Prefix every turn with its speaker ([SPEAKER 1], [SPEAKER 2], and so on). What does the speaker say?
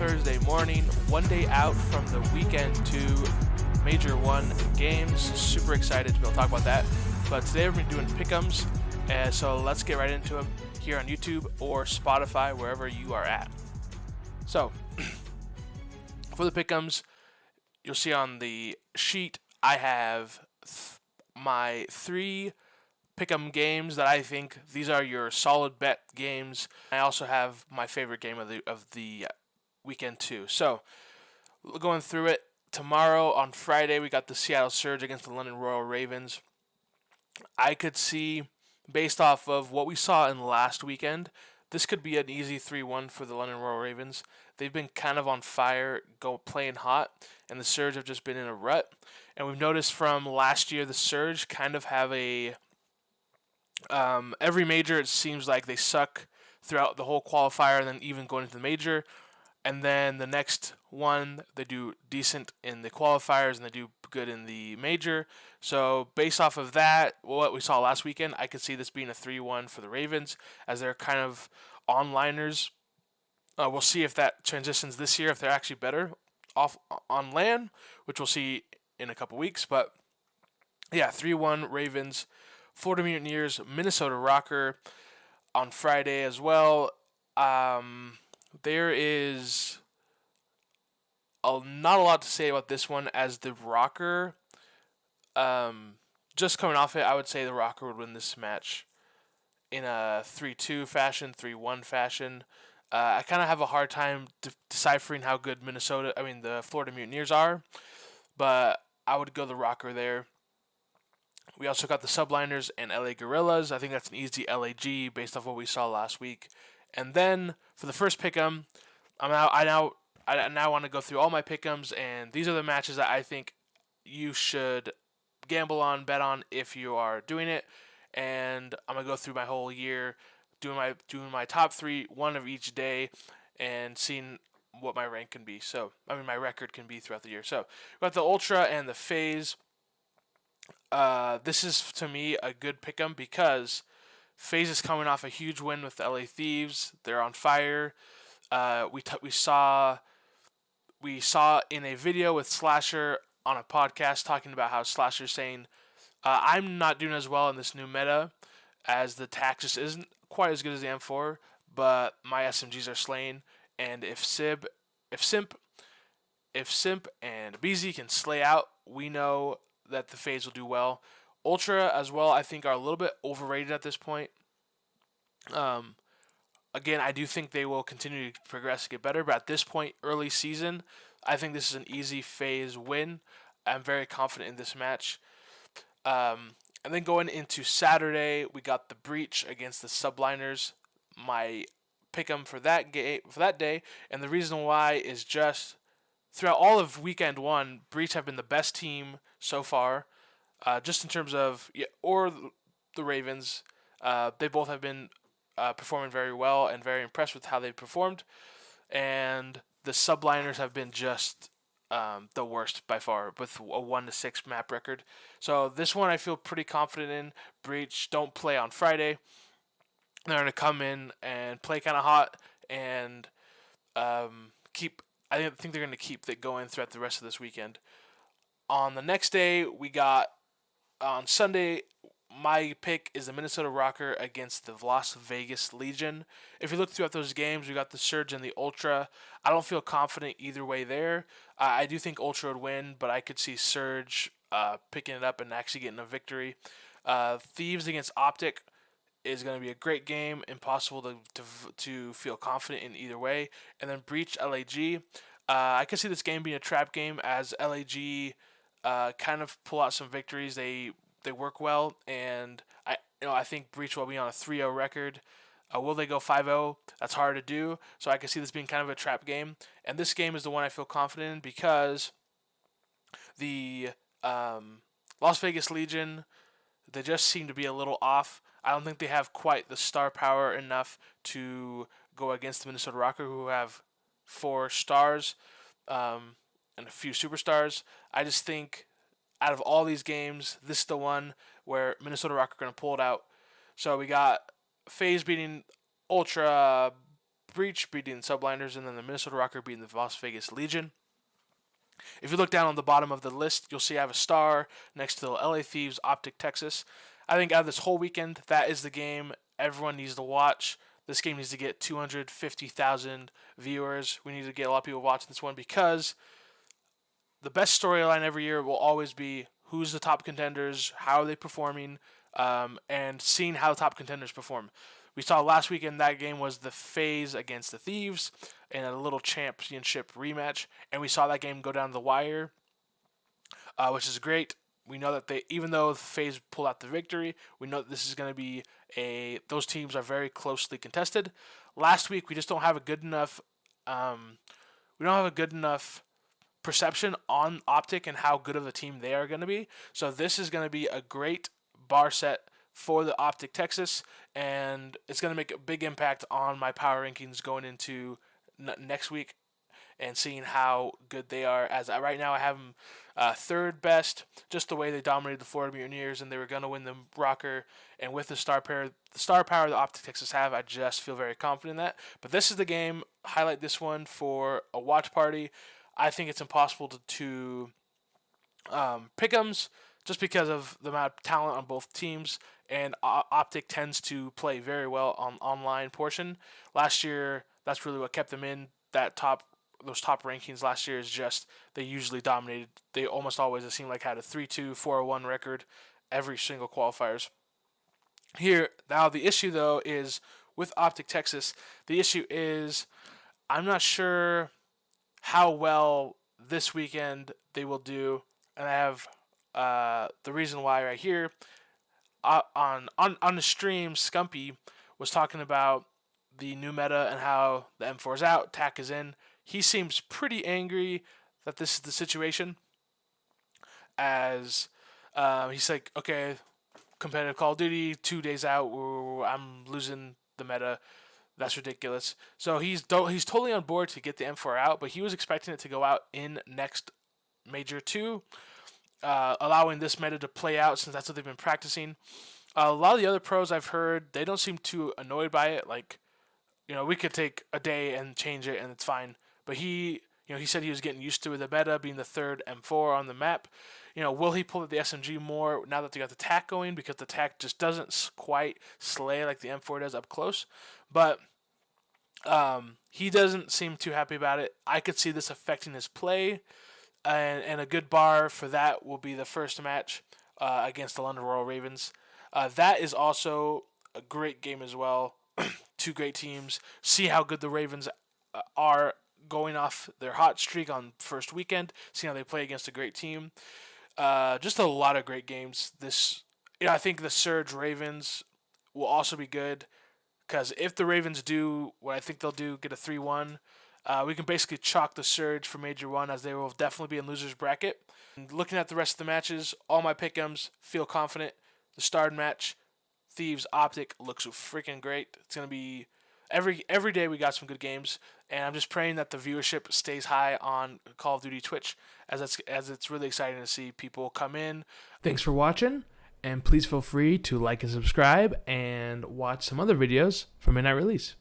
[SPEAKER 1] Thursday morning, one day out from the weekend to Major 1 games. Super excited to be able to talk about that. But today we're doing Pickems, so let's get right into them here on YouTube or Spotify, wherever you are at. So, for the Pickems, you'll see on the sheet I have my 3 Pick'em games that I think these are your solid bet games. I also have my favorite game of the weekend too. So, going through it, tomorrow on Friday we got the Seattle Surge against the London Royal Ravens. I could see, based off of what we saw in last weekend, this could be an easy 3-1 for the London Royal Ravens. They've been kind of on fire, playing hot, and the Surge have just been in a rut. And we've noticed from last year, the Surge kind of have a every major, it seems like they suck throughout the whole qualifier and then even going into the major. And then the next one, they do decent in the qualifiers and they do good in the major. So based off of that, what we saw last weekend, I could see this being a 3-1 for the Ravens as they're kind of onliners. We'll see if that transitions this year, if they're actually better off on land, which we'll see in a couple weeks. But yeah, 3-1 Ravens. Florida Mutineers, Minnesota Rocker on Friday as well. There is not a lot to say about this one, as the Rocker, just coming off it, I would say the Rocker would win this match in a 3-2 fashion, 3-1 fashion. I kind of have a hard time deciphering how good the Florida Mutineers are, but I would go the Rocker there. We also got the Subliners and LA Gorillas. I think that's an easy LAG based off what we saw last week. And then for the first pick'em, I now want to go through all my pick'ems, and these are the matches that I think you should gamble on, bet on if you are doing it. And I'm gonna go through my whole year, doing my top 3, one of each day, and seeing what my rank can be. My record can be throughout the year. So we got the Ultra and the FaZe. This is, to me, a good pick'em because FaZe is coming off a huge win with the LA Thieves. They're on fire. We saw in a video with Slasher on a podcast talking about how Slasher's saying, I'm not doing as well in this new meta as the TAC just isn't quite as good as the M4, but my SMGs are slaying. And if Simp and BZ can slay out, we know that the FaZe will do well. Ultra as well, I think, are a little bit overrated at this point. Again, I do think they will continue to progress and get better, but at this point, early season, I think this is an easy FaZe win. I'm very confident in this match. And then going into Saturday, we got the Breach against the Subliners. My pick'em for that day, and the reason why is just throughout all of weekend 1, Breach have been the best team so far, just in terms of or the Ravens. They both have been performing very well and very impressed with how they performed, and the Subliners have been just the worst by far with a 1-6 map record. So this one I feel pretty confident in. Breach don't play on Friday. They're going to come in and play kind of hot and keep. I think they're going to keep it going throughout the rest of this weekend. On the next day, we got on Sunday. My pick is the Minnesota Rocker against the Las Vegas Legion. If you look throughout those games, we got the Surge and the Ultra. I don't feel confident either way there. I do think Ultra would win, but I could see Surge picking it up and actually getting a victory. Thieves against Optic is going to be a great game. Impossible to feel confident in either way. And then Breach LAG. I could see this game being a trap game as LAG kind of pull out some victories. They work well, and I think Breach will be on a 3-0 record. Will they go 5-0? That's hard to do. So I can see this being kind of a trap game. And this game is the one I feel confident in because the Las Vegas Legion, they just seem to be a little off. I don't think they have quite the star power enough to go against the Minnesota Rocker, who have 4 stars and a few superstars. I just think out of all these games, this is the one where Minnesota Rocker are going to pull it out. So we got FaZe beating Ultra Breach beating the Subliners, and then the Minnesota Rocker beating the Las Vegas Legion. If you look down on the bottom of the list, you'll see I have a star next to the LA Thieves, Optic, Texas. I think out of this whole weekend, that is the game everyone needs to watch. This game needs to get 250,000 viewers. We need to get a lot of people watching this one because the best storyline every year will always be who's the top contenders, how are they performing, and seeing how the top contenders perform. We saw last weekend that game was the FaZe against the Thieves in a little championship rematch, and we saw that game go down the wire, which is great. We know that even though FaZe pulled out the victory, we know that this is going to be those teams are very closely contested. Last week we just don't have a good enough, perception on Optic and how good of a team they are going to be. So this is going to be a great bar set for the Optic Texas, and it's going to make a big impact on my power rankings going into next week and seeing how good they are. As right now I have them third best, just the way they dominated the Florida Mutineers, and they were going to win the Rocker. And with the star power the Optic Texas have, I just feel very confident in that. But this is the game. Highlight this one for a watch party. I think it's impossible to Pickems just because of the amount of talent on both teams, and Optic tends to play very well on online portion. Last year, that's really what kept them in those top rankings last year. Is just they usually dominated. They almost always, it seemed like, had a 3-2, 4-1 record every single qualifiers. Here, now the issue though is with Optic Texas, the issue is I'm not sure how well this weekend they will do, and I have the reason why right here. On the stream, Scumpy was talking about the new meta and how the M4 is out, TAC is in. He seems pretty angry that this is the situation, as he's like, okay, competitive Call of Duty 2 days out, I'm losing the meta. That's ridiculous. So he's totally on board to get the M4 out, but he was expecting it to go out in next Major 2, allowing this meta to play out since that's what they've been practicing. A lot of the other pros I've heard, they don't seem too annoyed by it. Like, we could take a day and change it and it's fine. But he said he was getting used to the meta being the third M4 on the map. Will he pull the SMG more now that they got the TAC going? Because the TAC just doesn't quite slay like the M4 does up close. But he doesn't seem too happy about it. I could see this affecting his play. And a good bar for that will be the first match against the London Royal Ravens. That is also a great game as well. Two great teams. See how good the Ravens are going off their hot streak on first weekend. See how they play against a great team. Just a lot of great games. I think the Surge Ravens will also be good, because if the Ravens do what I think they'll do, get a 3-1, we can basically chalk the Surge for Major 1, as they will definitely be in loser's bracket. And looking at the rest of the matches, all my pick'ems feel confident. The starred match, Thieves Optic, looks freaking great. It's going to be every day we got some good games, and I'm just praying that the viewership stays high on Call of Duty Twitch, as it's really exciting to see people come in. Thanks for watching, and please feel free to like and subscribe and watch some other videos from Midnight Release.